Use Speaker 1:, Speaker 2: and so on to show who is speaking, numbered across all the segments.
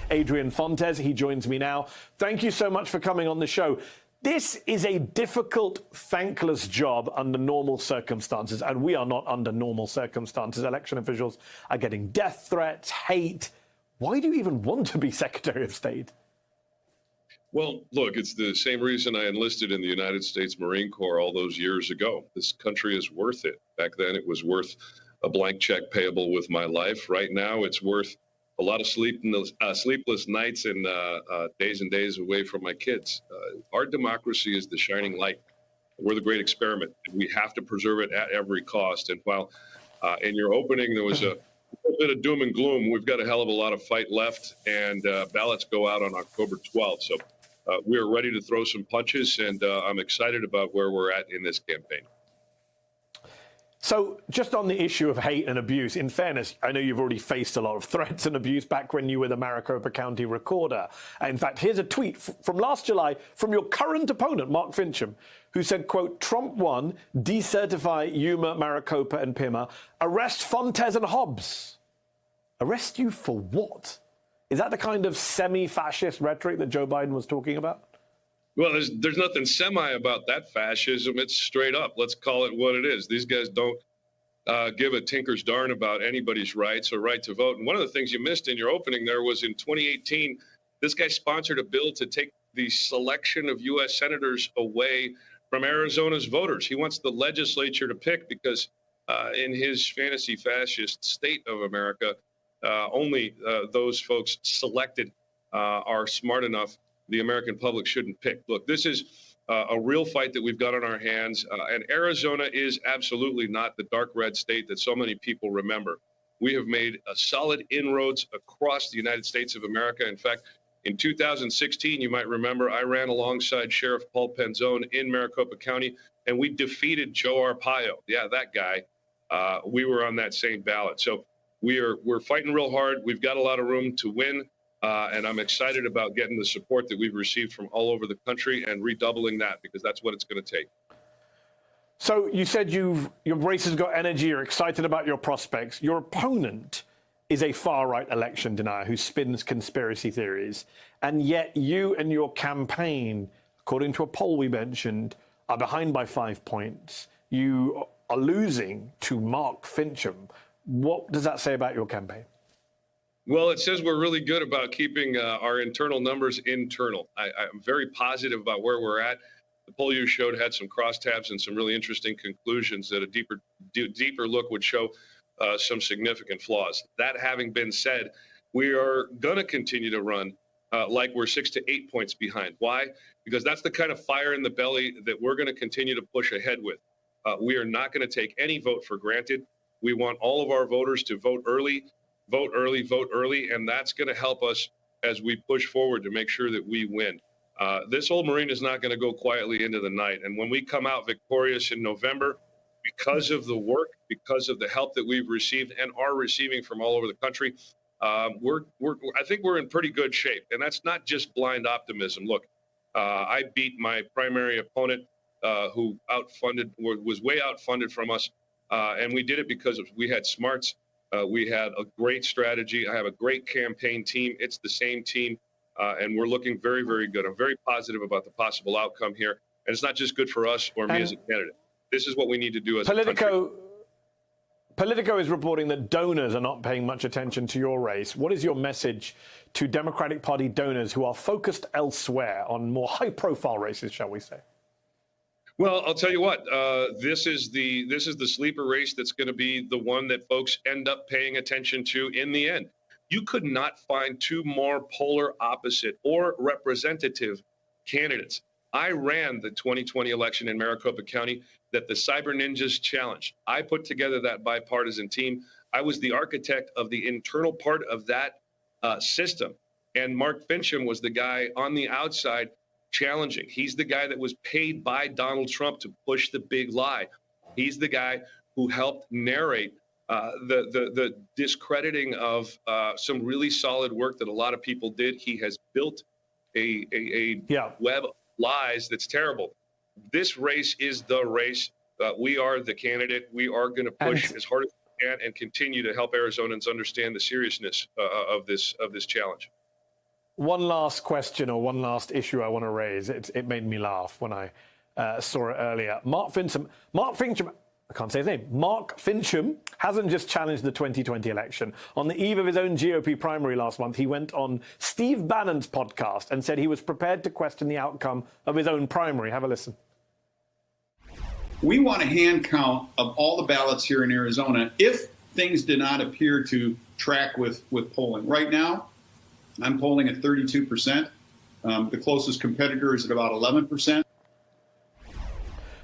Speaker 1: Adrian Fontes. He joins me now. Thank you so much for coming on the show. This is a difficult, thankless job under normal circumstances, and we are not under normal circumstances. Election officials are getting death threats, hate. Why do you even want to be Secretary of State?
Speaker 2: Well, look, it's the same reason I enlisted in the United States Marine Corps all those years ago. This country is worth it. Back then, it was worth a blank check payable with my life. Right now, it's worth a lot of sleepless nights and days and days away from my kids. Our democracy is the shining light. We're the great experiment. We have to preserve it at every cost. And while in your opening there was a bit of doom and gloom, we've got a hell of a lot of fight left, and ballots go out on October 12th. So we're ready to throw some punches, and I'm excited about where we're at in this campaign.
Speaker 1: So just on the issue of hate and abuse, in fairness, I know you've already faced a lot of threats and abuse back when you were the Maricopa County Recorder. In fact, here's a tweet from last July from your current opponent, Mark Fincham, who said, quote, "Trump won, decertify Yuma, Maricopa and Pima, arrest Fontes and Hobbs." Arrest you for what? Is that the kind of semi-fascist rhetoric that Joe Biden was talking about?
Speaker 2: Well, there's nothing semi about that fascism. It's straight up. Let's call it what it is. These guys don't give a tinker's darn about anybody's rights or right to vote. And one of the things you missed in your opening there was in 2018, this guy sponsored a bill to take the selection of U.S. senators away from Arizona's voters. He wants the legislature to pick because in his fantasy fascist state of America, only those folks selected are smart enough. The American public shouldn't pick. Look, this is a real fight that we've got on our hands, and Arizona is absolutely not the dark red state that so many people remember. We have made solid inroads across the United States of America. In fact, in 2016, you might remember, I ran alongside Sheriff Paul Penzone in Maricopa County, and we defeated Joe Arpaio. Yeah, that guy. We were on that same ballot. So we're fighting real hard. We've got a lot of room to win. And I'm excited about getting the support that we've received from all over the country and redoubling that, because that's what it's going to take.
Speaker 1: So you said your race has got energy, you're excited about your prospects. Your opponent is a far-right election denier who spins conspiracy theories. And yet you and your campaign, according to a poll we mentioned, are behind by 5 points. You are losing to Mark Fincham. What does that say about your campaign?
Speaker 2: Well, it says we're really good about keeping our internal numbers internal. I'm very positive about where we're at. The poll you showed had some crosstabs and some really interesting conclusions that a deeper look would show some significant flaws. That having been said, we are going to continue to run like we're 6 to 8 points behind. Why? Because that's the kind of fire in the belly that we're going to continue to push ahead with. We are not going to take any vote for granted. We want all of our voters to vote early. Vote early, vote early, and that's going to help us as we push forward to make sure that we win. This old Marine is not going to go quietly into the night, and when we come out victorious in November, because of the work, because of the help that we've received and are receiving from all over the country, I think we're in pretty good shape, and that's not just blind optimism. Look, I beat my primary opponent, who was way outfunded from us, and we did it because we had smarts. We had a great strategy. I have a great campaign team. It's the same team, and we're looking very, very good. I'm very positive about the possible outcome here. And it's not just good for us or me as a candidate. This is what we need to do as a country.
Speaker 1: Politico is reporting that donors are not paying much attention to your race. What is your message to Democratic Party donors who are focused elsewhere on more high-profile races, shall we say?
Speaker 2: Well, I'll tell you what, this is the sleeper race that's going to be the one that folks end up paying attention to in the end. You could not find two more polar opposite or representative candidates. I ran the 2020 election in Maricopa County that the Cyber Ninjas challenged. I put together that bipartisan team. I was the architect of the internal part of that system. And Mark Fincham was the guy on the outside challenging. He's the guy that was paid by Donald Trump to push the big lie. He's the guy who helped narrate the discrediting of some really solid work that a lot of people did. He has built a web of lies that's terrible. This race is the race. We are the candidate. We are going to push as hard as we can and continue to help Arizonans understand the seriousness of this challenge.
Speaker 1: One last question or one last issue I want to raise. It made me laugh when I saw it earlier. Mark Fincham, I can't say his name. Mark Fincham hasn't just challenged the 2020 election. On the eve of his own GOP primary last month, he went on Steve Bannon's podcast and said he was prepared to question the outcome of his own primary. Have a listen.
Speaker 3: We want a hand count of all the ballots here in Arizona if things did not appear to track with polling. Right now, I'm polling at 32%. The closest competitor is at about 11%.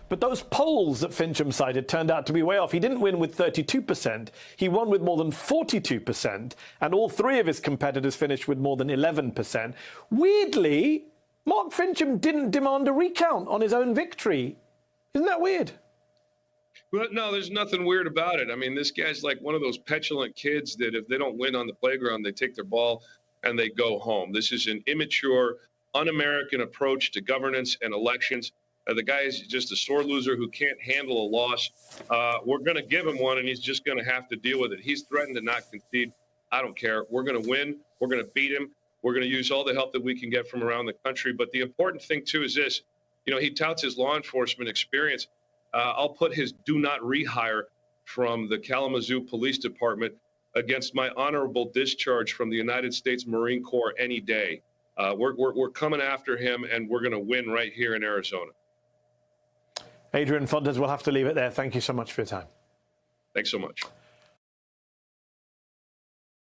Speaker 1: But those polls that Fincham cited turned out to be way off. He didn't win with 32%. He won with more than 42%. And all three of his competitors finished with more than 11%. Weirdly, Mark Fincham didn't demand a recount on his own victory. Isn't that weird?
Speaker 2: Well, no, there's nothing weird about it. I mean, this guy's like one of those petulant kids that if they don't win on the playground, they take their ball and they go home. This is an immature, un-American approach to governance and elections. The guy is just a sore loser who can't handle a loss. We're going to give him one, and he's just going to have to deal with it. He's threatened to not concede. I don't care. We're going to win. We're going to beat him. We're going to use all the help that we can get from around the country. But the important thing, too, is this. You know, he touts his law enforcement experience. I'll put his do not rehire from the Kalamazoo Police Department against my honorable discharge from the United States Marine Corps any day. We're coming after him, and we're going to win right here in Arizona.
Speaker 1: Adrian Fontes, we'll have to leave it there. Thank you so much for your time.
Speaker 2: Thanks so much.